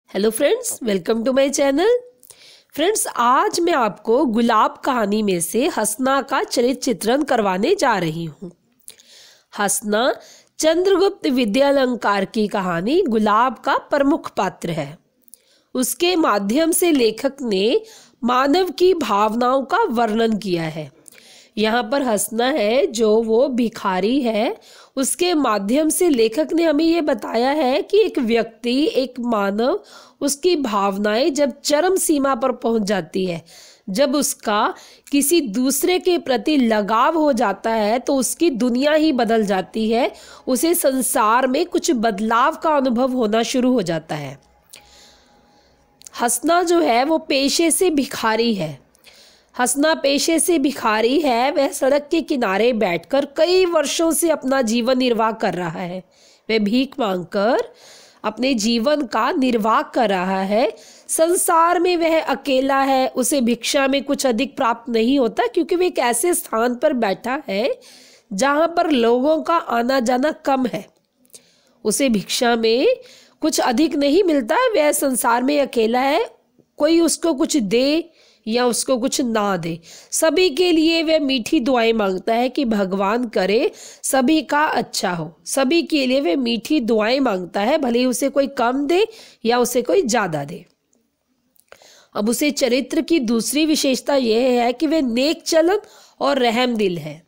Hello friends, welcome to my channel. Friends, आज मैं आपको गुलाब कहानी में से हसना का चरित्र चित्रण करवाने जा रही हूँ। हसना चंद्रगुप्त विद्यालंकार की कहानी गुलाब का प्रमुख पात्र है। उसके माध्यम से लेखक ने मानव की भावनाओं का वर्णन किया है। यहाँ पर हसना है जो वो भिखारी है, उसके माध्यम से लेखक ने हमें ये बताया है कि एक व्यक्ति, एक मानव, उसकी भावनाएं जब चरम सीमा पर पहुंच जाती है, जब उसका किसी दूसरे के प्रति लगाव हो जाता है तो उसकी दुनिया ही बदल जाती है। उसे संसार में कुछ बदलाव का अनुभव होना शुरू हो जाता है। हसना जो है वो पेशे से भिखारी है। हसना पेशे से भिखारी है। वह सड़क के किनारे बैठकर कई वर्षों से अपना जीवन निर्वाह कर रहा है। वह भीख मांगकर अपने जीवन का निर्वाह कर रहा है। संसार में वह अकेला है। उसे भिक्षा में कुछ अधिक प्राप्त नहीं होता, क्योंकि वह एक ऐसे स्थान पर बैठा है जहां पर लोगों का आना जाना कम है। उसे भिक्षा में कुछ अधिक नहीं मिलता। वह संसार में अकेला है। कोई उसको कुछ दे या उसको कुछ ना दे, सभी के लिए वह मीठी दुआएं मांगता है कि भगवान करे सभी का अच्छा हो। सभी के लिए वह मीठी दुआएं मांगता है, भले ही उसे कोई कम दे या उसे कोई ज्यादा दे। अब उसे चरित्र की दूसरी विशेषता यह है कि वह नेक चलन और रहम दिल है।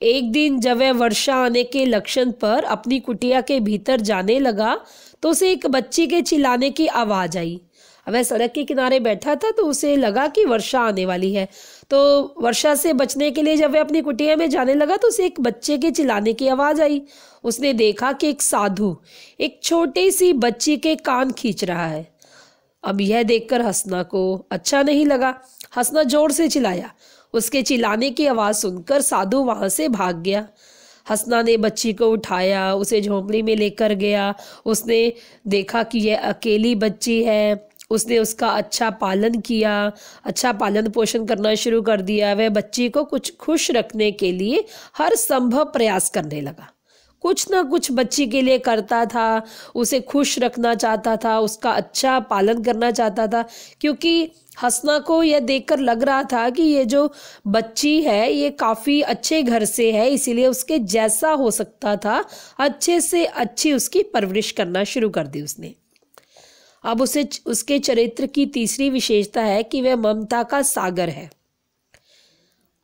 एक दिन जब वह वर्षा आने के लक्षण पर अपनी कुटिया के भीतर जाने लगा तो उसे एक बच्ची के चिल्लाने की आवाज आई। वह सड़क के किनारे बैठा था तो उसे लगा कि वर्षा आने वाली है। तो वर्षा से बचने के लिए जब वह अपनी कुटिया में जाने लगा तो उसे एक बच्चे के चिल्लाने की आवाज आई। उसने देखा कि एक साधु एक छोटी सी बच्ची के कान खींच रहा है। अब यह देखकर हसना को अच्छा नहीं लगा। हसना जोर से चिल्लाया। उसके चिल्लाने की आवाज सुनकर साधु वहां से भाग गया। हसना ने बच्ची को उठाया, उसे झोंपड़ी में लेकर गया। उसने देखा कि यह अकेली बच्ची है। उसने उसका अच्छा पालन किया, अच्छा पालन पोषण करना शुरू कर दिया। वह बच्ची को कुछ खुश रखने के लिए हर संभव प्रयास करने लगा। कुछ ना कुछ बच्ची के लिए करता था। उसे खुश रखना चाहता था, उसका अच्छा पालन करना चाहता था, क्योंकि हसना को यह देखकर लग रहा था कि ये जो बच्ची है ये काफ़ी अच्छे घर से है, इसीलिए उसके जैसा हो सकता था अच्छे से अच्छी उसकी परवरिश करना शुरू कर दी उसने। अब उसके चरित्र की तीसरी विशेषता है कि वह ममता का सागर है।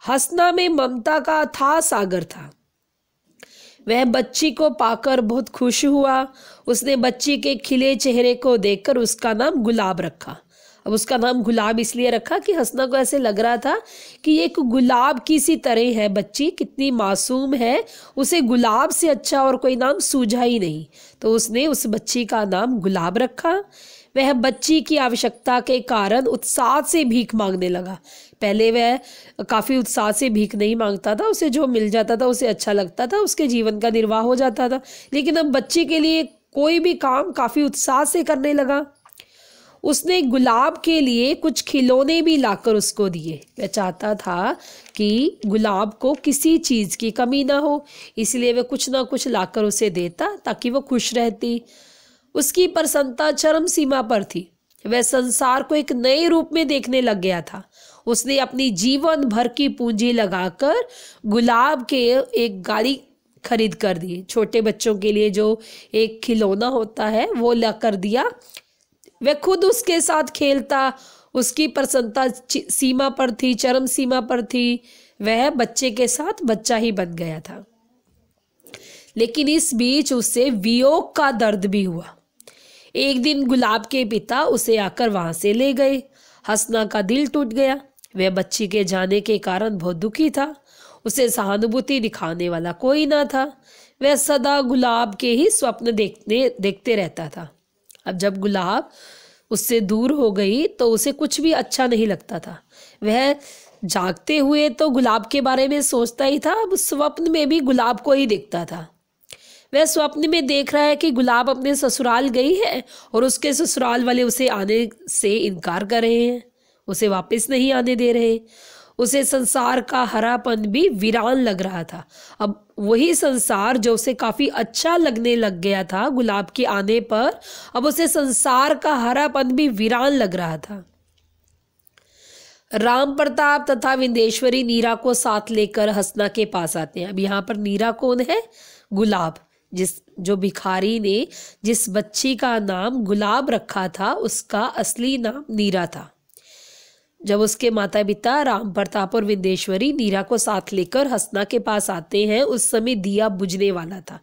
हसना में ममता का अथाह सागर था। वह बच्ची को पाकर बहुत खुश हुआ। उसने बच्ची के खिले चेहरे को देखकर उसका नाम गुलाब रखा। अब उसका नाम गुलाब इसलिए रखा कि हसना को ऐसे लग रहा था कि ये एक गुलाब की सी तरह है बच्ची, कितनी मासूम है। उसे गुलाब से अच्छा और कोई नाम सूझा ही नहीं, तो उसने उस बच्ची का नाम गुलाब रखा। वह बच्ची की आवश्यकता के कारण उत्साह से भीख मांगने लगा। पहले वह काफ़ी उत्साह से भीख नहीं मांगता था। उसे जो मिल जाता था उसे अच्छा लगता था, उसके जीवन का निर्वाह हो जाता था। लेकिन अब बच्ची के लिए कोई भी काम काफ़ी उत्साह से करने लगा। उसने गुलाब के लिए कुछ खिलौने भी लाकर उसको दिए। वह चाहता था कि गुलाब को किसी चीज़ की कमी ना हो, इसलिए वह कुछ ना कुछ लाकर उसे देता ताकि वो खुश रहती। उसकी प्रसन्नता चरम सीमा पर थी। वह संसार को एक नए रूप में देखने लग गया था। उसने अपनी जीवन भर की पूंजी लगाकर गुलाब के एक गाड़ी खरीद कर दी। छोटे बच्चों के लिए जो एक खिलौना होता है वो ला कर दिया। वह खुद उसके साथ खेलता। उसकी प्रसन्नता सीमा पर थी, चरम सीमा पर थी। वह बच्चे के साथ बच्चा ही बन गया था। लेकिन इस बीच उससे वियोग का दर्द भी हुआ। एक दिन गुलाब के पिता उसे आकर वहां से ले गए। हसना का दिल टूट गया। वह बच्ची के जाने के कारण बहुत दुखी था। उसे सहानुभूति दिखाने वाला कोई ना था। वह सदा गुलाब के ही स्वप्न देखते रहता था। अब जब गुलाब उससे दूर हो गई तो उसे कुछ भी अच्छा नहीं लगता था। वह जागते हुए तो गुलाब के बारे में सोचता ही था, अब स्वप्न में भी गुलाब को ही देखता था। वह स्वप्न में देख रहा है कि गुलाब अपने ससुराल गई है और उसके ससुराल वाले उसे आने से इनकार कर रहे हैं, उसे वापस नहीं आने दे रहे। उसे संसार का हरापन भी वीरान लग रहा था। अब वही संसार जो उसे काफी अच्छा लगने लग गया था गुलाब के आने पर, अब उसे संसार का हरापन भी वीरान लग रहा था। राम प्रताप तथा विंदेश्वरी नीरा को साथ लेकर हसना के पास आते हैं। अब यहाँ पर नीरा कौन है? गुलाब। जो भिखारी ने जिस बच्ची का नाम गुलाब रखा था उसका असली नाम नीरा था। जब उसके माता पिता राम प्रताप और विंदेश्वरी नीरा को साथ लेकर हसना के पास आते हैं, उस समय दिया बुझने वाला था,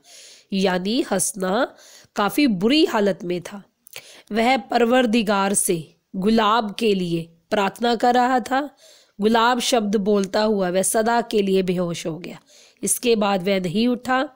यानी हसना काफी बुरी हालत में था। वह परवरदिगार से गुलाब के लिए प्रार्थना कर रहा था। गुलाब शब्द बोलता हुआ वह सदा के लिए बेहोश हो गया। इसके बाद वह नहीं उठा।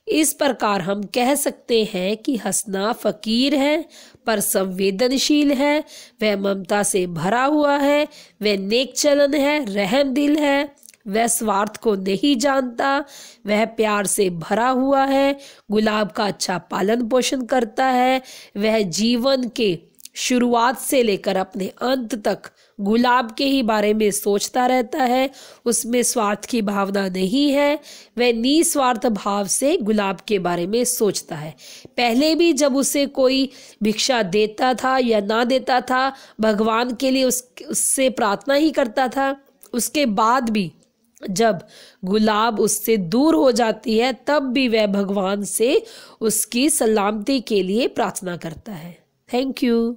इस प्रकार हम कह सकते हैं कि हसना फकीर है पर संवेदनशील है, वह ममता से भरा हुआ है, वह नेक चलन है, रहम दिल है, वह स्वार्थ को नहीं जानता, वह प्यार से भरा हुआ है, गुलाब का अच्छा पालन पोषण करता है, वह जीवन के शुरुआत से लेकर अपने अंत तक गुलाब के ही बारे में सोचता रहता है, उसमें स्वार्थ की भावना नहीं है, वह निस्वार्थ भाव से गुलाब के बारे में सोचता है। पहले भी जब उसे कोई भिक्षा देता था या ना देता था, भगवान के लिए उससे प्रार्थना ही करता था। उसके बाद भी जब गुलाब उससे दूर हो जाती है तब भी वह भगवान से उसकी सलामती के लिए प्रार्थना करता है। Thank you.